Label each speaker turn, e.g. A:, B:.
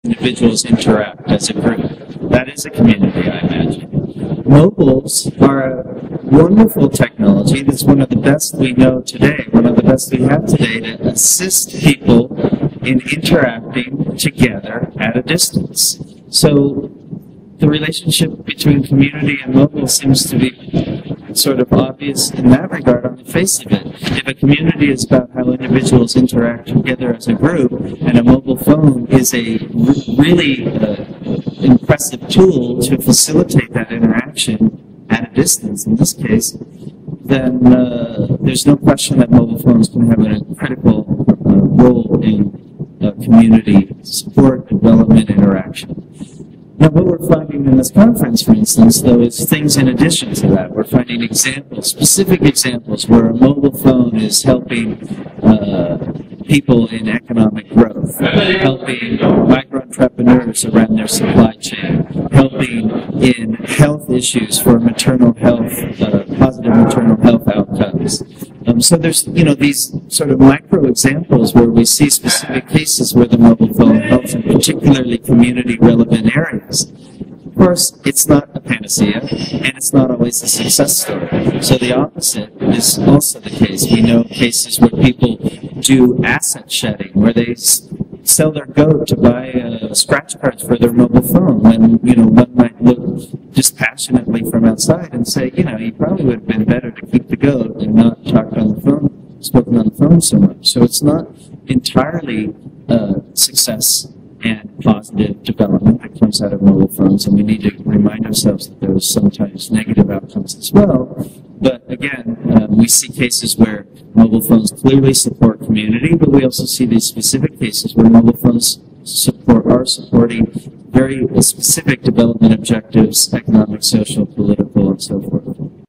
A: individuals interact as a group. That is a community, I imagine. Mobiles are a wonderful technology that's one of the best we know today, one of the best we have today to assist people in interacting together at a distance. So the relationship between community and mobile seems to be sort of obvious in that regard on the face of it. If a community is about how individuals interact together as a group, and a mobile phone is a really impressive tool to facilitate that interaction at a distance, in this case, then there's no question that mobile phones can have a critical role in community support, development, interaction. Now, what we're finding in this conference, for instance, though, is things in addition to that. We're finding examples, specific examples, where a mobile phone is helping people in economic growth, helping micro-entrepreneurs around their supply chain, helping in health issues for maternal health, positive maternal health outcomes. So there's, these sort of micro examples where we see specific cases where the mobile phone helps in particularly community-relevant areas. Of course, it's not a panacea, and it's not always a success story. So the opposite is also the case. We know cases where people do asset shedding, where they sell their goat to buy scratch cards for their mobile phone, when, one might look dispassionately from outside and say, you probably would have been better to keep the goat and not spoken on the phone so much. So it's not entirely success and positive development that comes out of mobile phones, and we need to remind ourselves that there's sometimes negative outcomes as well. But again, we see cases where mobile phones clearly support community, but we also see these specific cases where mobile phones are supporting very specific development objectives, economic, social, political, and so forth.